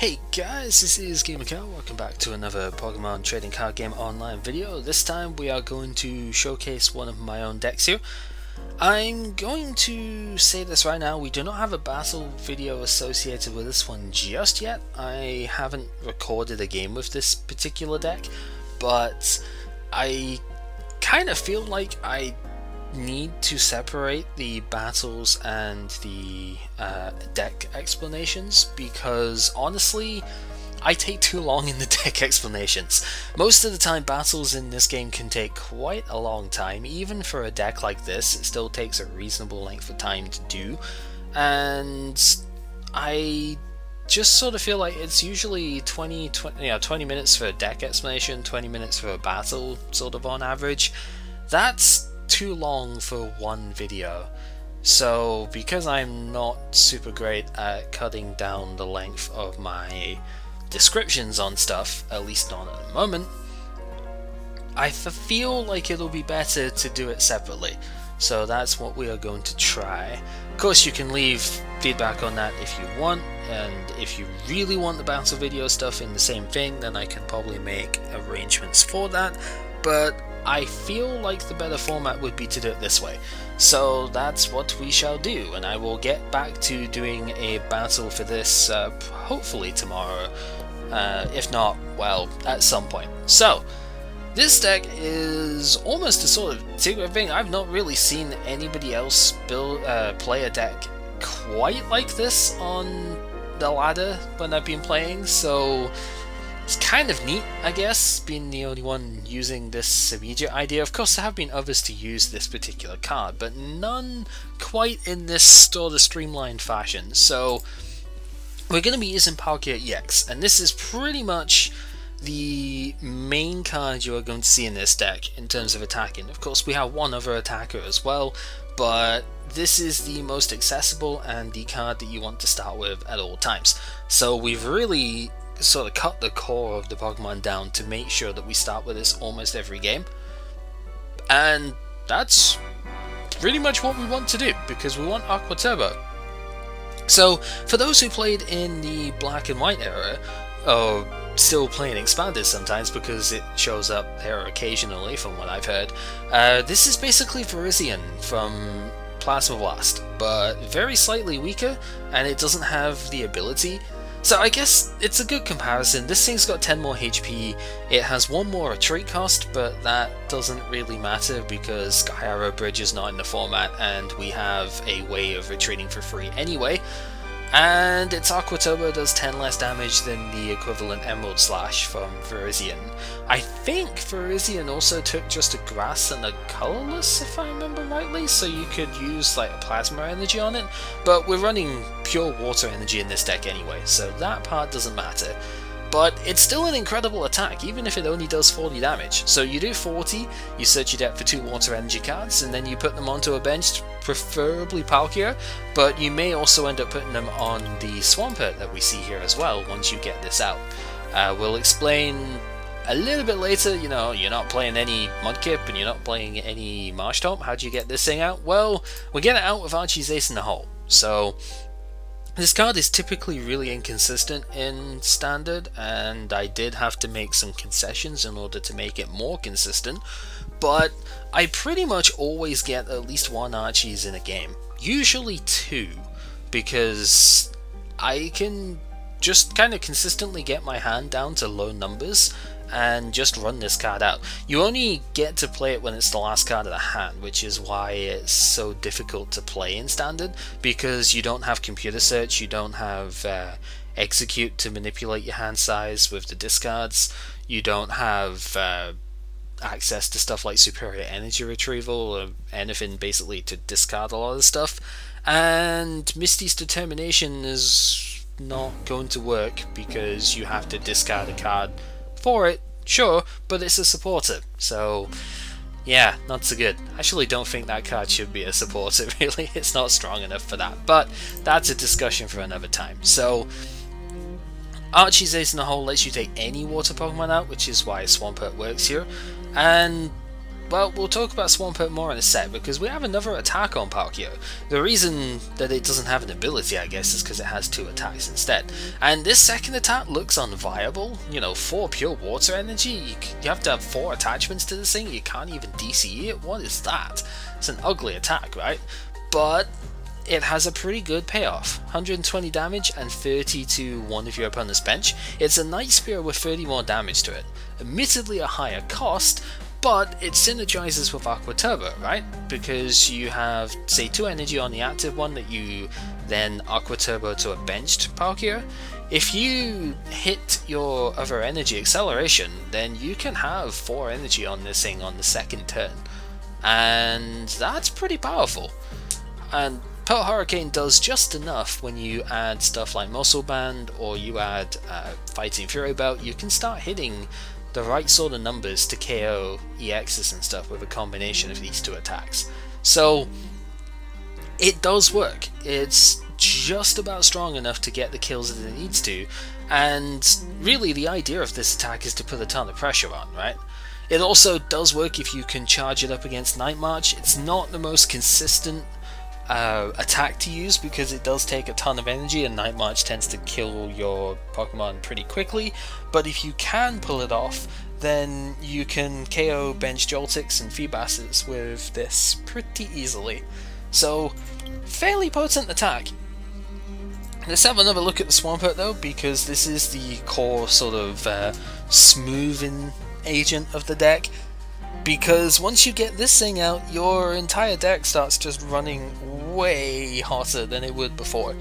Hey guys, this is GamerCow. Welcome back to another Pokemon Trading Card Game Online video. This time we are going to showcase one of my own decks here. I'm going to say this right now, we do not have a battle video associated with this one just yet. I haven't recorded a game with this particular deck, but I kind of feel like I need to separate the battles and the deck explanations, because honestly I take too long in the deck explanations. Most of the time battles in this game can take quite a long time. Even for a deck like this, it still takes a reasonable length of time to do, and I just sort of feel like it's usually 20 minutes for a deck explanation, 20 minutes for a battle, sort of on average. That's too long for one video. So because I'm not super great at cutting down the length of my descriptions on stuff, at least not at the moment, I feel like it'll be better to do it separately. So that's what we are going to try. Of course you can leave feedback on that if you want, and if you really want the battle video stuff in the same thing, then I can probably make arrangements for that, but I feel like the better format would be to do it this way. So that's what we shall do, and I will get back to doing a battle for this hopefully tomorrow, if not, well, at some point. So this deck is almost a sort of secret thing. I've not really seen anybody else play a deck quite like this on the ladder when I've been playing, so it's kind of neat, I guess, being the only one using this immediate idea. Of course, there have been others to use this particular card, but none quite in this sort of streamlined fashion. So we're going to be using Palkia EX, and this is pretty much the main card you are going to see in this deck in terms of attacking. Of course, we have one other attacker as well, but this is the most accessible and the card that you want to start with at all times. So we've really sort of cut the core of the Pokemon down to make sure that we start with this almost every game, and that's pretty much what we want to do, because we want Aqua Turbo. So for those who played in the Black and White era, or still playing Expanded sometimes because it shows up there occasionally from what I've heard, this is basically Virizion from Plasma Blast, but very slightly weaker, and it doesn't have the ability. So I guess it's a good comparison. This thing's got 10 more HP, it has 1 more retreat cost, but that doesn't really matter because Sky Arrow Bridge is not in the format and we have a way of retreating for free anyway. And its Aqua Turbo does 10 less damage than the equivalent Emerald Slash from Virizion. I think Virizion also took just a Grass and a Colorless, if I remember rightly, so you could use like a Plasma Energy on it, but we're running pure Water Energy in this deck anyway, so that part doesn't matter. But it's still an incredible attack, even if it only does 40 damage. So you do 40, you search your deck for 2 Water Energy cards, and then you put them onto a bench, preferably Palkia, but you may also end up putting them on the Swampert that we see here as well once you get this out. We'll explain a little bit later, you know, you're not playing any Mudkip and you're not playing any Marshtomp. How do you get this thing out? Well, we get it out with Archie's Ace in the Hole. So this card is typically really inconsistent in Standard, and I did have to make some concessions in order to make it more consistent, but I pretty much always get at least 1 Archie's in a game, usually 2, because I can just kind of consistently get my hand down to low numbers and just run this card out. You only get to play it when it's the last card of the hand, which is why it's so difficult to play in Standard, because you don't have computer search, you don't have execute to manipulate your hand size with the discards, you don't have access to stuff like superior energy retrieval or anything basically to discard a lot of stuff, and Misty's determination is not going to work because you have to discard a card for it, sure, but it's a supporter, so yeah, not so good. I actually don't think that card should be a supporter, really. It's not strong enough for that, but that's a discussion for another time. So Archie's Ace in the Hole lets you take any water Pokemon out, which is why Swampert works here, and Well, we'll talk about Swampert more in a sec, because we have another attack on Palkia. The reason that it doesn't have an ability, I guess, is because it has 2 attacks instead. And this second attack looks unviable. You know, 4 pure water energy, you have to have 4 attachments to this thing, you can't even DCE it? What is that? It's an ugly attack, right? But it has a pretty good payoff. 120 damage and 30 to one of your opponent's bench. It's a Night Spear with 30 more damage to it. Admittedly a higher cost, but it synergizes with Aqua Turbo, right? Because you have, say, 2 energy on the active one that you then Aqua Turbo to a benched Palkia. If you hit your other energy acceleration, then you can have 4 energy on this thing on the second turn. And that's pretty powerful. And Pearl Hurricane does just enough when you add stuff like Muscle Band or you add Fighting Fury Belt. You can start hitting the right sort of numbers to KO EXs and stuff with a combination of these 2 attacks. So it does work. It's just about strong enough to get the kills that it needs to, and really the idea of this attack is to put a ton of pressure on, right? It also does work if you can charge it up against Night March. It's not the most consistent attack to use because it does take a ton of energy and Night March tends to kill your Pokemon pretty quickly, but if you can pull it off, then you can KO bench Joltix and Feebasses with this pretty easily. So, fairly potent attack. Let's have another look at the Swampert though, because this is the core sort of smoothing agent of the deck. Because once you get this thing out, your entire deck starts just running way hotter than it would before.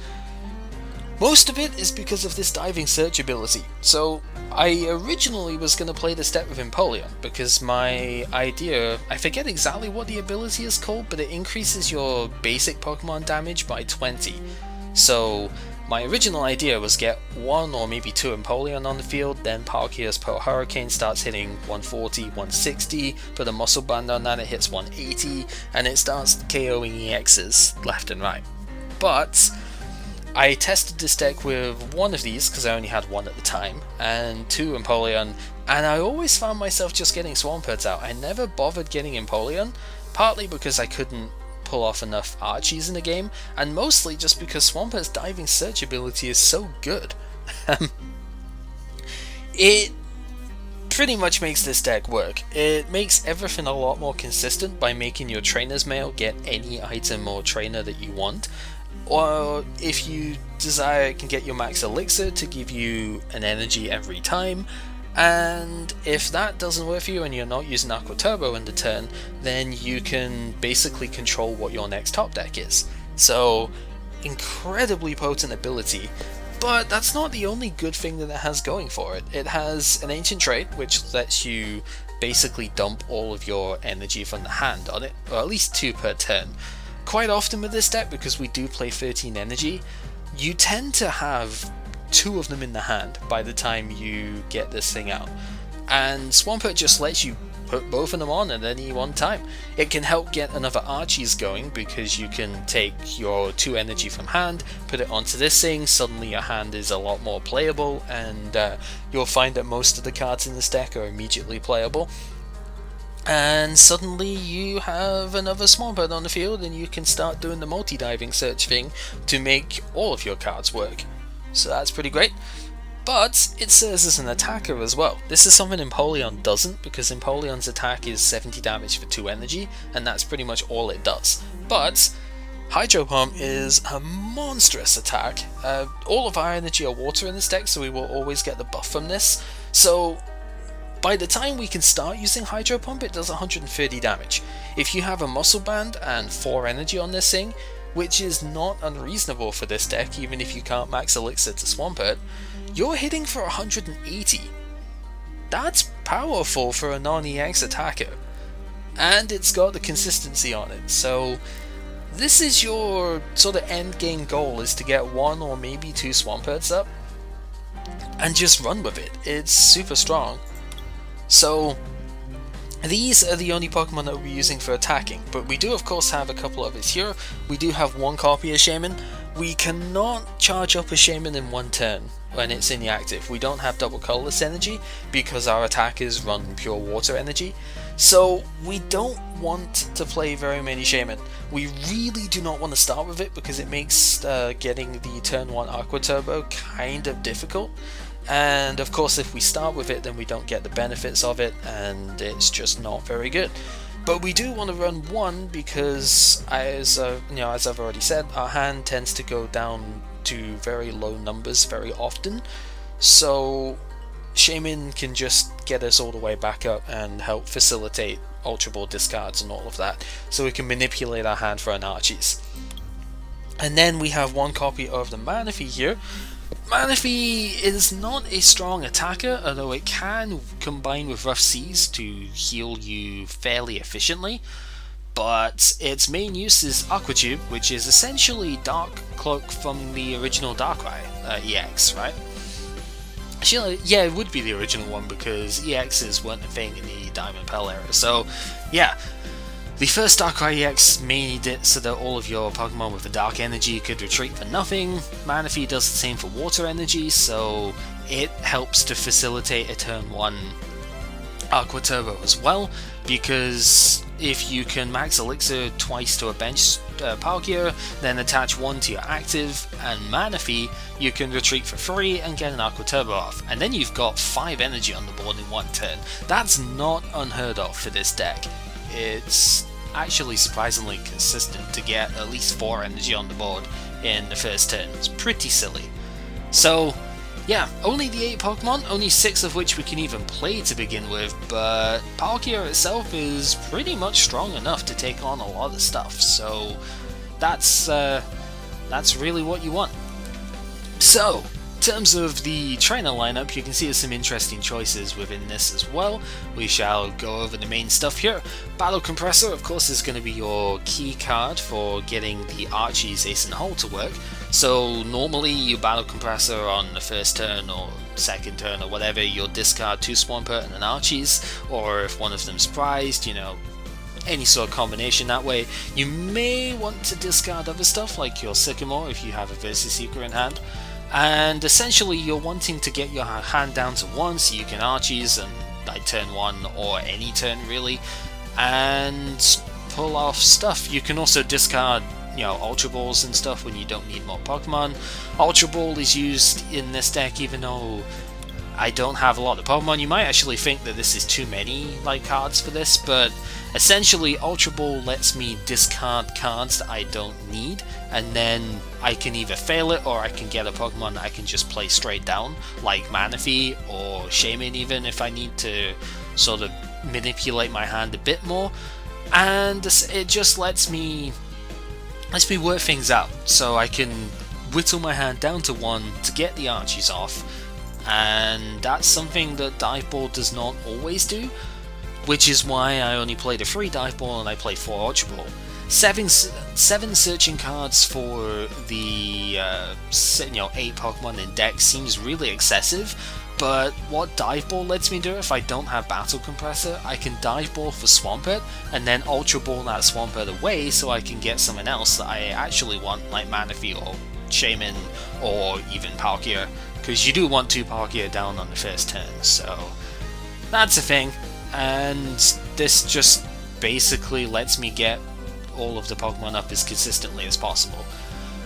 Most of it is because of this Diving Search ability. So I originally was going to play this deck with Empoleon, because my idea, I forget exactly what the ability is called, but it increases your basic Pokemon damage by 20. So my original idea was get 1 or maybe 2 Empoleon on the field, then Palkia's Pearl Hurricane starts hitting 140, 160, put a Muscle Band on that, it hits 180, and it starts KOing EXs left and right. But I tested this deck with 1 of these, because I only had 1 at the time, and 2 Empoleon, and I always found myself just getting Swamperts out. I never bothered getting Empoleon, partly because I couldn't pull off enough Archies in the game, and mostly just because Swampert's Diving Search ability is so good. It pretty much makes this deck work. It makes everything a lot more consistent by making your Trainer's Mail get any item or trainer that you want, or if you desire it can get your Max Elixir to give you an energy every time. And if that doesn't work for you and you're not using Aqua Turbo in the turn, then you can basically control what your next top deck is. So, incredibly potent ability, but that's not the only good thing that it has going for it. It has an Ancient Trait, which lets you basically dump all of your energy from the hand on it, or at least 2 per turn. Quite often with this deck, because we do play 13 energy, you tend to have 2 of them in the hand by the time you get this thing out, and Swampert just lets you put both of them on at any one time. It can help get another Archies going because you can take your 2 energy from hand, put it onto this thing, suddenly your hand is a lot more playable, and you'll find that most of the cards in this deck are immediately playable. And suddenly you have another Swampert on the field and you can start doing the multi-diving search thing to make all of your cards work. So that's pretty great, but it serves as an attacker as well. This is something Empoleon doesn't, because Empoleon's attack is 70 damage for 2 energy, and that's pretty much all it does. But Hydro Pump is a monstrous attack. All of our energy are water in this deck, so we will always get the buff from this. So by the time we can start using Hydro Pump, it does 130 damage. If you have a Muscle Band and 4 energy on this thing, which is not unreasonable for this deck, even if you can't Max Elixir to Swampert, you're hitting for 180. That's powerful for a non-EX attacker, and it's got the consistency on it, so this is your sort of end game goal, is to get 1 or maybe 2 Swamperts up, and just run with it. It's super strong. So these are the only Pokemon that we'll be using for attacking, but we do of course have a couple others here. We do have 1 copy of Shaman, we cannot charge up a Shaman in one turn when it's in the active. We don't have double colorless energy because our attackers run pure water energy. So we don't want to play very many Shaman. We really do not want to start with it because it makes getting the turn 1 Aqua Turbo kind of difficult. And of course if we start with it, then we don't get the benefits of it, and it's just not very good. But we do want to run 1 because, as I've already said, our hand tends to go down to very low numbers very often. So Shaman can just get us all the way back up and help facilitate Ultra Ball discards and all of that, so we can manipulate our hand for an Archies. And then we have 1 copy of the Manaphy here. Manaphy is not a strong attacker, although it can combine with Rough Seas to heal you fairly efficiently, but its main use is Aqua Tube, which is essentially Dark Cloak from the original Darkrai EX, right? Actually, yeah, it would be the original one because EXs weren't a thing in the Diamond Pearl era, so yeah. The first Darkrai EX made it so that all of your Pokemon with the Dark Energy could retreat for nothing. Manaphy does the same for Water Energy, so it helps to facilitate a turn 1 Aqua Turbo as well, because if you can max Elixir twice to a bench Palkia, then attach 1 to your active and Manaphy, you can retreat for free and get an Aqua Turbo off, and then you've got 5 energy on the board in 1 turn. That's not unheard of for this deck. It's actually surprisingly consistent to get at least 4 energy on the board in the first turn. It's pretty silly. So yeah, only the 8 Pokemon, only 6 of which we can even play to begin with, but Palkia itself is pretty much strong enough to take on a lot of stuff, so that's really what you want. So, in terms of the trainer lineup, you can see there's some interesting choices within this as well. We shall go over the main stuff here. Battle Compressor, of course, is going to be your key card for getting the Archie's Ace and Hole to work. So normally you Battle Compressor on the first turn or second turn or whatever, you'll discard 2 Swampert and an Archie's, or if one of them's prized, you know, any sort of combination that way. You may want to discard other stuff like your Sycamore if you have a Versus Seeker in hand. And essentially you're wanting to get your hand down to 1 so you can Archies and like turn 1 or any turn really, and pull off stuff. You can also discard, you know, Ultra Balls and stuff when you don't need more Pokemon. Ultra Ball is used in this deck even though I don't have a lot of Pokemon. You might actually think that this is too many like cards for this, but essentially Ultra Ball lets me discard cards that I don't need, and then I can either fail it or I can get a Pokemon that I can just play straight down, like Manaphy or Shaman even if I need to sort of manipulate my hand a bit more. And it just lets me work things out, so I can whittle my hand down to 1 to get the Archies off, and that's something that Dive Ball does not always do, which is why I only played a 3 Dive Ball and I played 4 Ultra Ball. 7 searching cards for the 8 Pokemon in deck seems really excessive, but what Dive Ball lets me do, if I don't have Battle Compressor, I can Dive Ball for Swampert and then Ultra Ball that Swampert away so I can get someone else that I actually want, like Manaphy or Shaman or even Palkia, because you do want 2 Palkia down on the first turn, so that's a thing. And this just basically lets me get all of the Pokemon up as consistently as possible.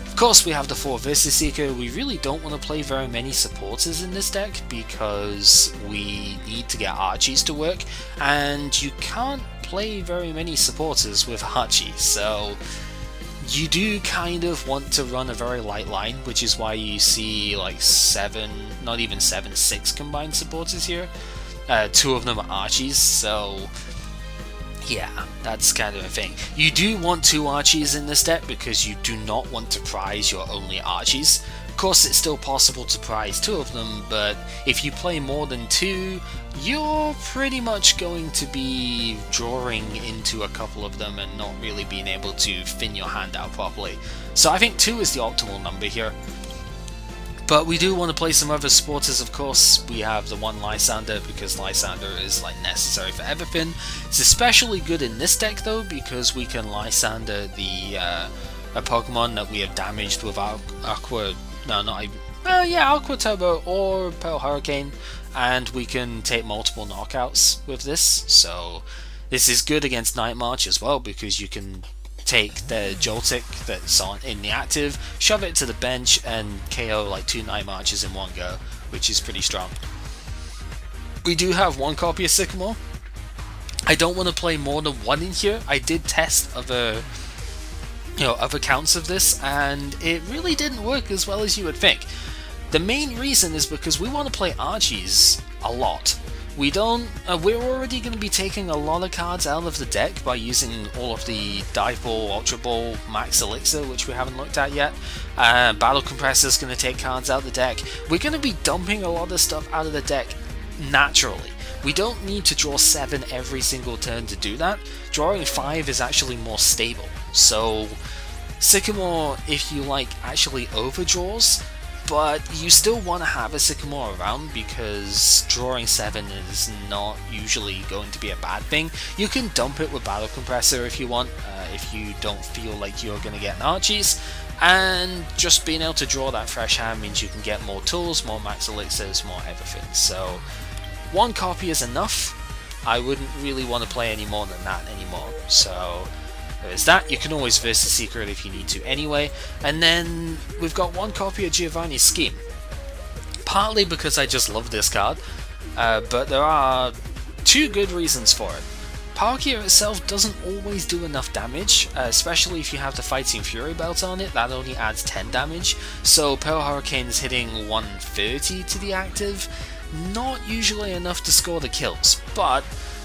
Of course we have the 4 Versus Seeker. We really don't want to play very many supporters in this deck because we need to get Archies to work, and you can't play very many supporters with Archie, so you do kind of want to run a very light line, which is why you see like 7, not even 7, 6 combined supporters here. 2 of them are Archies, so yeah, that's kind of a thing. You do want 2 Archies in this deck because you do not want to prize your only Archies. Of course it's still possible to prize 2 of them, but if you play more than 2, you're pretty much going to be drawing into a couple of them and not really being able to thin your hand out properly. So I think 2 is the optimal number here. But we do want to play some other supporters, of course. We have the 1 Lysander because Lysander is like necessary for everything. It's especially good in this deck though because we can Lysander the a Pokemon that we have damaged with Aqua, no, not even, well, yeah, Aqua Turbo or Pearl Hurricane, and we can take multiple knockouts with this. So this is good against Night March as well, because you can take the Joltik that's in the active, shove it to the bench, and KO like 2 Night Marches in one go, which is pretty strong. We do have one copy of Sycamore. I don't want to play more than one in here. I did test other counts of this, and it really didn't work as well as you would think. The main reason is because we want to play Archies a lot. We don't. We're already going to be taking a lot of cards out of the deck by using all of the Dive Ball, Ultra Ball, Max Elixir, which we haven't looked at yet. Battle Compressor is going to take cards out of the deck. We're going to be dumping a lot of stuff out of the deck naturally. We don't need to draw 7 every single turn to do that. Drawing 5 is actually more stable. So Sycamore, if you like, actually overdraws, but you still want to have a Sycamore around because drawing 7 is not usually going to be a bad thing. You can dump it with Battle Compressor if you want, if you don't feel like you're going to get an Archies, and just being able to draw that fresh hand means you can get more tools, more Max Elixirs, more everything. So one copy is enough. I wouldn't really want to play any more than that anymore. So there's that. You can always verse the secret if you need to anyway. And then we've got one copy of Giovanni's Scheme. Partly because I just love this card, but there are 2 good reasons for it. Palkia itself doesn't always do enough damage, especially if you have the Fighting Fury belt on it. That only adds 10 damage, so Pearl Hurricane is hitting 130 to the active. Not usually enough to score the kills, but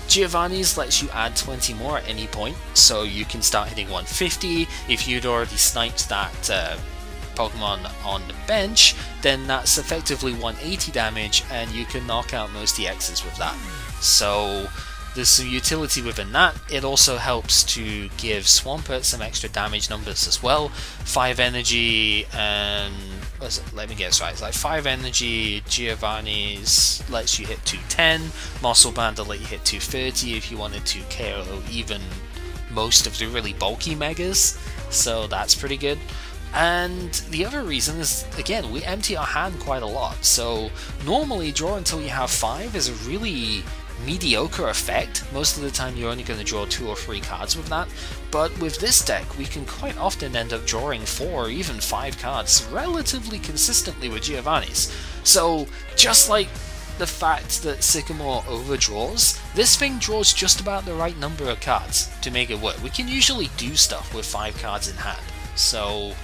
Giovanni's lets you add 20 more at any point, so you can start hitting 150. If you'd already sniped that Pokemon on the bench, then that's effectively 180 damage, and you can knock out most EXs with that. So there's some utility within that. It also helps to give Swampert some extra damage numbers as well. 5 energy and let me guess right, it's like 5 energy, Giovanni's lets you hit 210, Muscle Band will let you hit 230 if you wanted to KO even most of the really bulky megas, so that's pretty good. And the other reason is, again, we empty our hand quite a lot, so normally draw until you have 5 is a really mediocre effect. Most of the time you're only going to draw 2 or 3 cards with that, but with this deck we can quite often end up drawing 4 or even 5 cards relatively consistently with Giovanni's. So just like the fact that Sycamore overdraws, this thing draws just about the right number of cards to make it work. We can usually do stuff with 5 cards in hand, so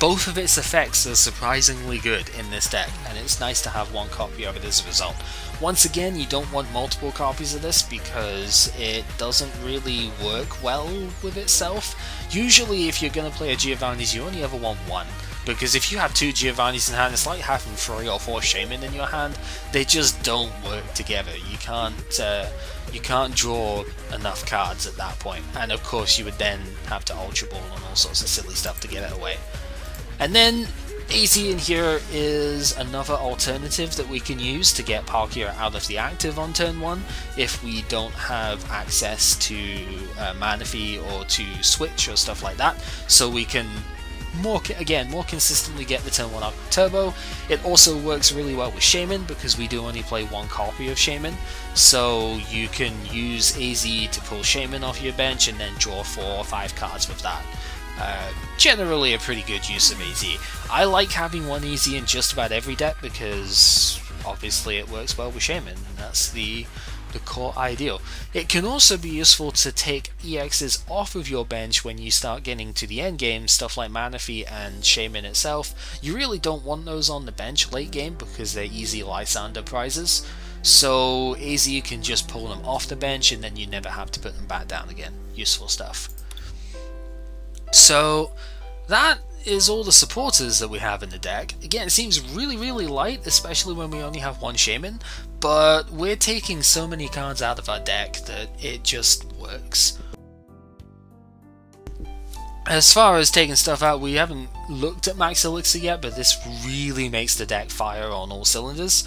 both of its effects are surprisingly good in this deck, and it's nice to have one copy of it as a result. Once again, you don't want multiple copies of this because it doesn't really work well with itself. Usually if you're going to play a Giovanni's, you only ever want 1, because if you have 2 Giovanni's in hand, it's like having 3 or 4 Shaman in your hand. They just don't work together. You can't draw enough cards at that point, and of course you would then have to Ultra Ball and all sorts of silly stuff to get it away. And then AZ in here is another alternative that we can use to get Palkia out of the active on turn 1 if we don't have access to Manaphy or to Switch or stuff like that, so we can more consistently get the turn 1 Aqua Turbo. It also works really well with Shaman because we do only play 1 copy of Shaman, so you can use AZ to pull Shaman off your bench and then draw 4 or 5 cards with that. Generally a pretty good use of AZ. I like having 1 AZ in just about every deck because obviously it works well with Shaman, and that's the core ideal. It can also be useful to take EXs off of your bench when you start getting to the end game, stuff like Manaphy and Shaman itself. You really don't want those on the bench late game because they're easy Lysander prizes, so AZ can just pull them off the bench and then you never have to put them back down again. Useful stuff. So that is all the supporters that we have in the deck. Again, it seems really light, especially when we only have 1 Shaman, but we're taking so many cards out of our deck that it just works. As far as taking stuff out, we haven't looked at Max Elixir yet, but this really makes the deck fire on all cylinders.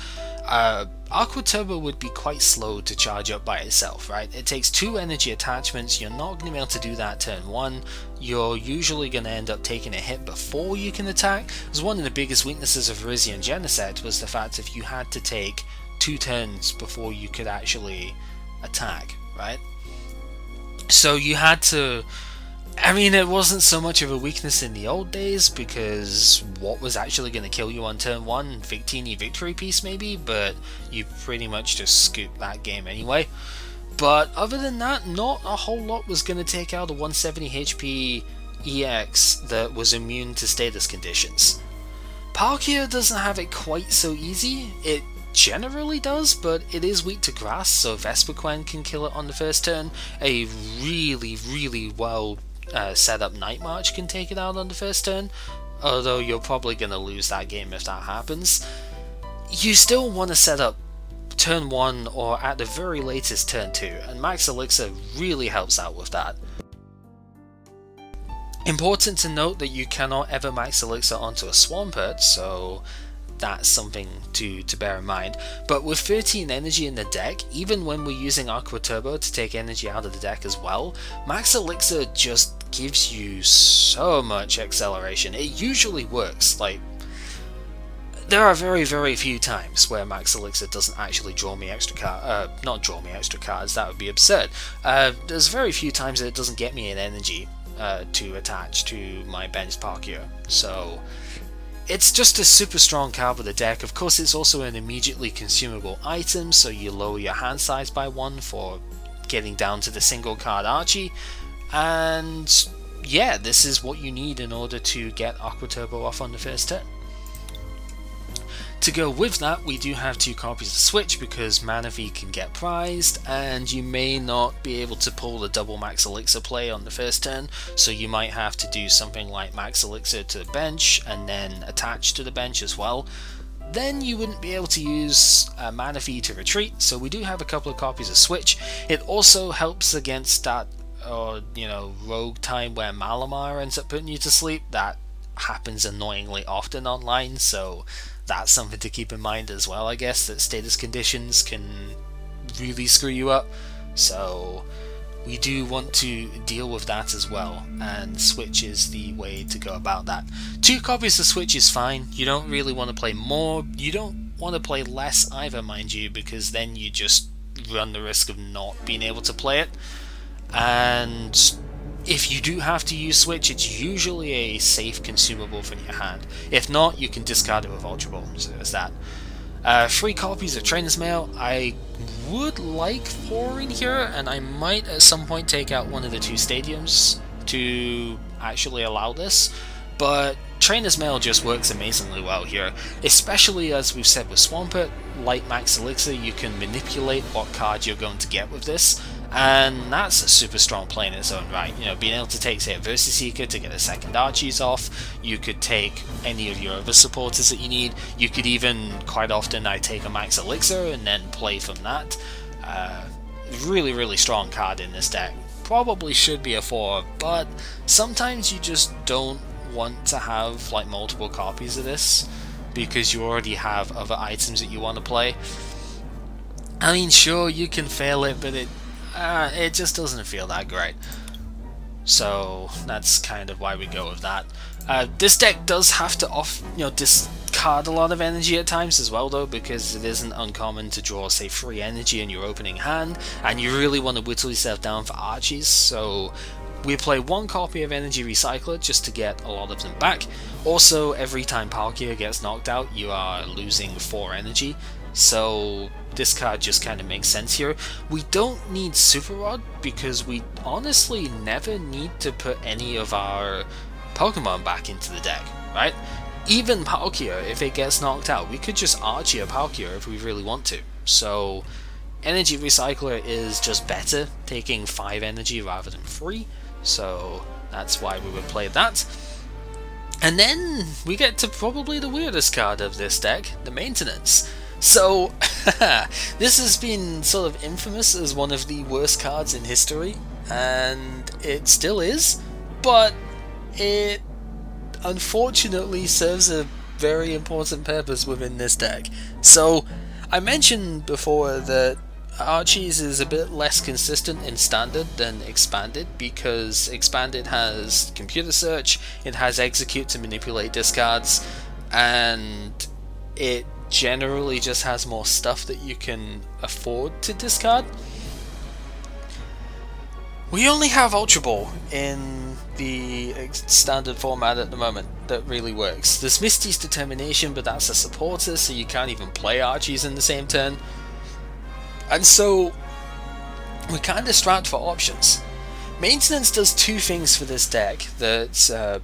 Aqua Turbo would be quite slow to charge up by itself, right? It takes 2 energy attachments, you're not going to be able to do that turn 1, you're usually going to end up taking a hit before you can attack, because one of the biggest weaknesses of Arisian Genesect was the fact if you had to take 2 turns before you could actually attack, right? So you had to... I mean, it wasn't so much of a weakness in the old days, because what was actually going to kill you on turn 1? Victini Victory Piece maybe, but you pretty much just scooped that game anyway. But other than that, not a whole lot was going to take out a 170 HP EX that was immune to status conditions. Palkia doesn't have it quite so easy. It generally does, but it is weak to grass, so Vespiquen can kill it on the first turn. A really well set up Night March can take it out on the first turn, although you're probably going to lose that game if that happens. You still want to set up turn 1 or at the very latest turn 2, and Max Elixir really helps out with that. Important to note that you cannot ever Max Elixir onto a Swampert, so that's something to bear in mind. But with 13 energy in the deck, even when we're using Aqua Turbo to take energy out of the deck as well, Max Elixir just gives you so much acceleration. It usually works. Like, there are very few times where Max Elixir doesn't actually draw me extra cards. Not draw me extra cards, that would be absurd. There's very few times that it doesn't get me an energy to attach to my benched Palkia. So it's just a super strong card with the deck. Of course, it's also an immediately consumable item, so you lower your hand size by 1 for getting down to the single card Archie. And yeah, this is what you need in order to get Aqua Turbo off on the first turn. To go with that, we do have 2 copies of Switch because Manaphy can get prized, and you may not be able to pull the double Max Elixir play on the first turn, so you might have to do something like Max Elixir to the bench and then attach to the bench as well. Then you wouldn't be able to use Manaphy to retreat, so we do have a couple of copies of Switch. It also helps against that, rogue time where Malamar ends up putting you to sleep. That happens annoyingly often online, so that's something to keep in mind as well, I guess, that status conditions can really screw you up. So we do want to deal with that as well, and Switch is the way to go about that. 2 copies of Switch is fine. You don't really want to play more, you don't want to play less either, mind you, because then you just run the risk of not being able to play it. And if you do have to use Switch, it's usually a safe consumable from your hand. If not, you can discard it with Ultra Ball, so there's that. 3 copies of Trainer's Mail. I would like 4 in here, and I might at some point take out one of the 2 stadiums to actually allow this, but Trainer's Mail just works amazingly well here, especially as we've said with Swampert. Like Max Elixir, you can manipulate what card you're going to get with this, and that's a super strong play in its own right. You know, being able to take, say, a Versus Seeker to get a second Archies off, you could take any of your other supporters that you need, you could even, quite often, I take a Max Elixir and then play from that. Really strong card in this deck. Probably should be a 4, but sometimes you just don't want to have like multiple copies of this because you already have other items that you want to play. I mean, sure, you can fail it, but it just doesn't feel that great. So that's kind of why we go with that. This deck does have to discard a lot of energy at times as well, though, because it isn't uncommon to draw, say, free energy in your opening hand, and you really want to whittle yourself down for Archies, so we play 1 copy of Energy Recycler just to get a lot of them back. Also, every time Palkia gets knocked out, you are losing 4 energy, so this card just kind of makes sense here. We don't need Super Rod because we honestly never need to put any of our Pokemon back into the deck, right? Even Palkia, if it gets knocked out, we could just Archie a Palkia if we really want to. So Energy Recycler is just better, taking 5 energy rather than 3, so that's why we would play that. And then we get to probably the weirdest card of this deck, the Maintenance. So this has been sort of infamous as one of the worst cards in history, and it still is, but it unfortunately serves a very important purpose within this deck. So I mentioned before that Archie's is a bit less consistent in Standard than Expanded, because Expanded has computer search, it has execute to manipulate discards, and it generally just has more stuff that you can afford to discard. We only have Ultra Ball in the Standard format at the moment that really works. There's Misty's Determination, but that's a supporter, so you can't even play Archie's in the same turn. And so we're kind of strapped for options. Maintenance does two things for this deck that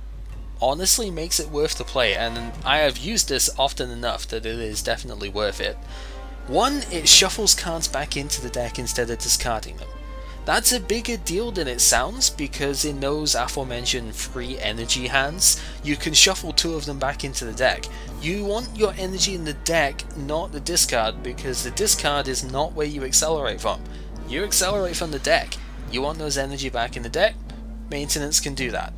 honestly makes it worth the play, and I have used this often enough that it is definitely worth it. One, it shuffles cards back into the deck instead of discarding them. That's a bigger deal than it sounds, because in those aforementioned free energy hands, you can shuffle two of them back into the deck. You want your energy in the deck, not the discard, because the discard is not where you accelerate from. You accelerate from the deck. You want those energy back in the deck? Maintenance can do that.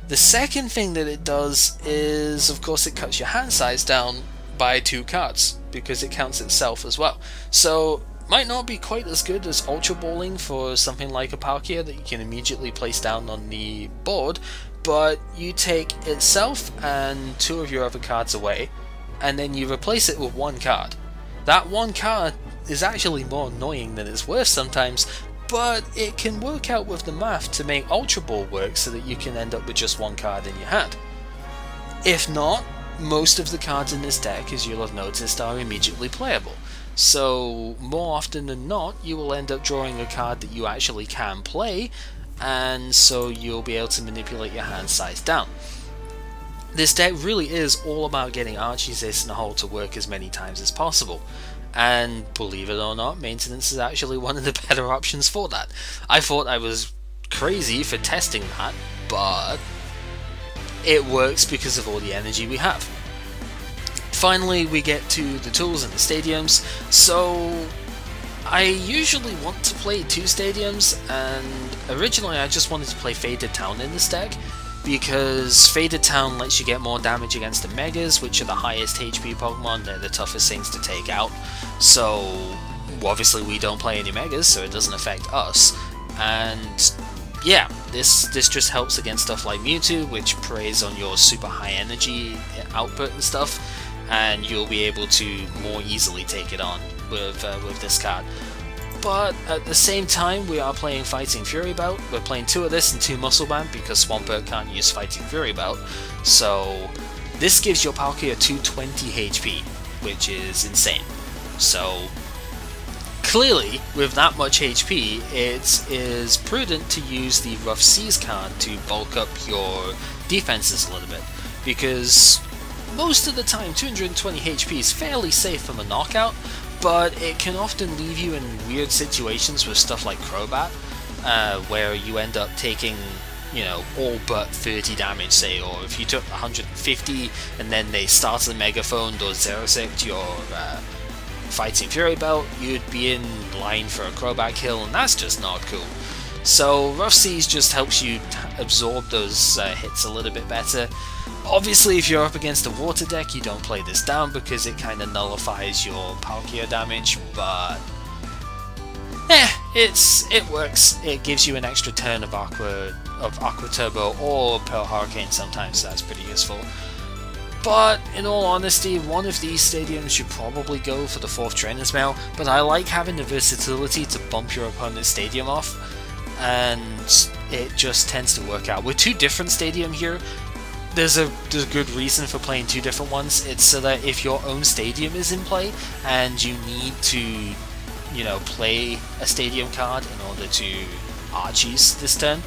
The second thing that it does is, of course, it cuts your hand size down by 2 cards, because it counts itself as well. So might not be quite as good as Ultra Balling for something like a Palkia that you can immediately place down on the board, but you take itself and 2 of your other cards away, and then you replace it with 1 card. That 1 card is actually more annoying than it's worth sometimes, but it can work out with the math to make Ultra Ball work so that you can end up with just 1 card in your hand. If not, most of the cards in this deck, as you'll have noticed, are immediately playable. So more often than not, you will end up drawing a card that you actually can play, and so you'll be able to manipulate your hand size down. This deck really is all about getting Archie's Ace in the hole to work as many times as possible. And believe it or not, Maintenance is actually one of the better options for that. I thought I was crazy for testing that, but it works because of all the energy we have. Finally, we get to the tools and the stadiums. So I usually want to play 2 stadiums, and originally I just wanted to play Faded Town in this deck, because Faded Town lets you get more damage against the Megas, which are the highest HP Pokemon. They're the toughest things to take out. So obviously we don't play any Megas, so it doesn't affect us. And yeah, this just helps against stuff like Mewtwo, which preys on your super high energy output and stuff, and you'll be able to more easily take it on with this card. But at the same time, we are playing Fighting Fury Belt. We're playing 2 of this and 2 Muscle Band, because Swampert can't use Fighting Fury Belt. So this gives your Palkia 220 HP, which is insane. So clearly, with that much HP, it is prudent to use the Rough Seas card to bulk up your defenses a little bit, because most of the time 220 HP is fairly safe from a knockout, but it can often leave you in weird situations with stuff like Crobat, where you end up taking, you know, all but 30 damage, say, or if you took 150 and then they started Megaphone or Xerosect your Fighting Fury Belt, you'd be in line for a Crobat kill, and that's just not cool. So Rough Seas just helps you absorb those hits a little bit better. Obviously, if you're up against a water deck, you don't play this down because it kind of nullifies your Palkia damage, but it works. It gives you an extra turn of Aqua Turbo or Pearl Hurricane sometimes, so that's pretty useful. But in all honesty, one of these stadiums should probably go for the 4th Trainer's Mail, but I like having the versatility to bump your opponent's stadium off, and it just tends to work out. With 2 different stadium here, there's a good reason for playing 2 different ones. It's so that if your own stadium is in play and you need to, you know, play a stadium card in order to Archie's this turn,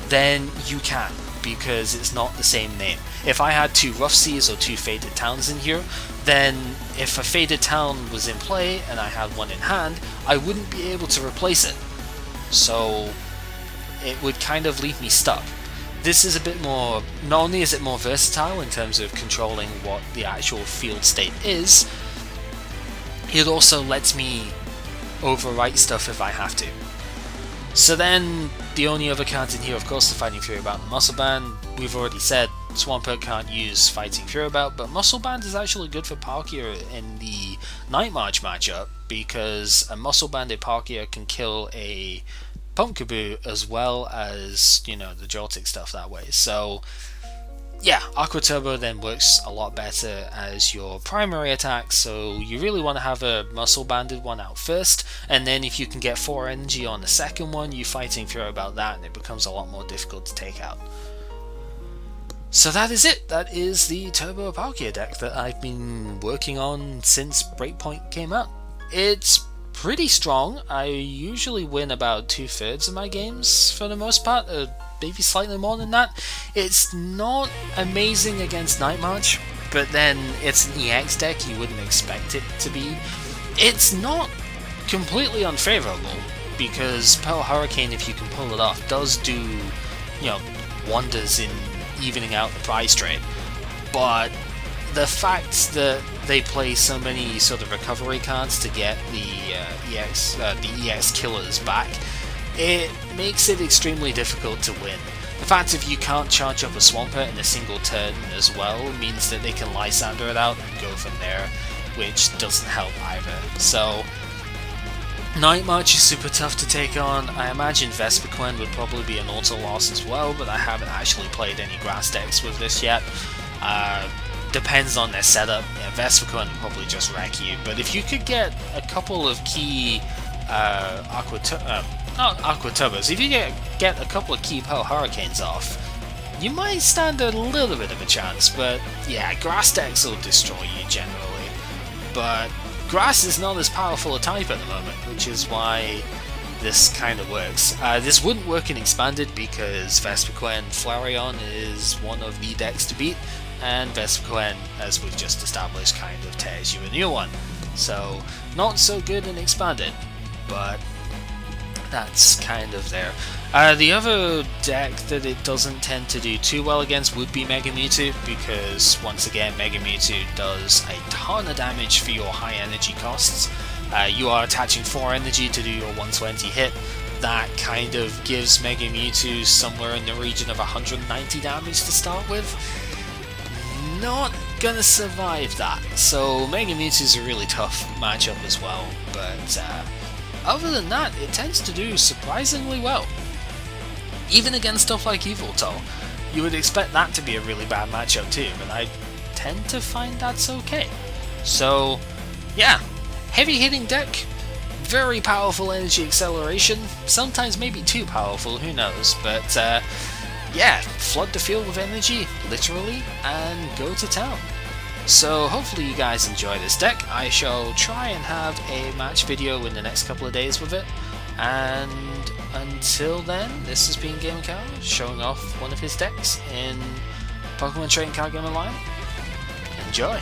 then you can, because it's not the same name. If I had 2 Rough Seas or 2 Faded Towns in here, then if a Faded Town was in play and I had one in hand, I wouldn't be able to replace it. So it would kind of leave me stuck. This is a bit more, not only is it more versatile in terms of controlling what the actual field state is, it also lets me overwrite stuff if I have to. So then, the only other cards in here, of course, the Fighting Fury Belt and Muscle Band. We've already said Swampert can't use Fighting Fury Belt, but Muscle Band is actually good for Palkia in the Night March matchup, because a Muscle Banded Palkia can kill a Pumpkaboo as well as, you know, the Joltik stuff that way. So yeah, Aqua Turbo then works a lot better as your primary attack, so you really want to have a Muscle Banded one out first, and then if you can get 4 energy on the second one, you Fighting Fury about that, and it becomes a lot more difficult to take out. So that is it. That is the Turbo Palkia deck that I've been working on since Breakpoint came out. It's pretty strong. I usually win about 2/3 of my games for the most part, maybe slightly more than that. It's not amazing against Night March, but then it's an EX deck, you wouldn't expect it to be. It's not completely unfavourable, because Pearl Hurricane, if you can pull it off, does do, you know, wonders in evening out the prize trade. But the fact that they play so many sort of recovery cards to get the EX killers back, it makes it extremely difficult to win. The fact if you can't charge up a Swampert in a single turn as well means that they can Lysander it out and go from there, which doesn't help either. So Night March is super tough to take on. I imagine Vespiquen would probably be an auto loss as well, but I haven't actually played any grass decks with this yet. Depends on their setup. Yeah, Vespiquen would probably just wreck you, but if you could get a couple of key not Aqua Turbos, if you get a couple of key Pearl Hurricanes off, you might stand a little bit of a chance, but yeah, grass decks will destroy you generally. But grass is not as powerful a type at the moment, which is why this kind of works. This wouldn't work in Expanded because Vespiquen Flareon is one of the decks to beat, and Vespiquen, as we've just established, kind of tears you a new one. So not so good in Expanded, but that's kind of there. The other deck that it doesn't tend to do too well against would be Mega Mewtwo, because once again Mega Mewtwo does a ton of damage for your high energy costs. You are attaching 4 energy to do your 120 hit. That kind of gives Mega Mewtwo somewhere in the region of 190 damage to start with. Not gonna survive that, so Mega Mewtwo is a really tough matchup as well, but other than that, it tends to do surprisingly well. Even against stuff like Yveltal, you would expect that to be a really bad matchup too, but I tend to find that's okay. So yeah, heavy hitting deck, very powerful energy acceleration, sometimes maybe too powerful, who knows, but yeah, flood the field with energy, literally, and go to town. So hopefully you guys enjoy this deck. I shall try and have a match video in the next couple of days with it, and until then, this has been GamerCow showing off one of his decks in Pokemon Trading Card Game Online. Enjoy!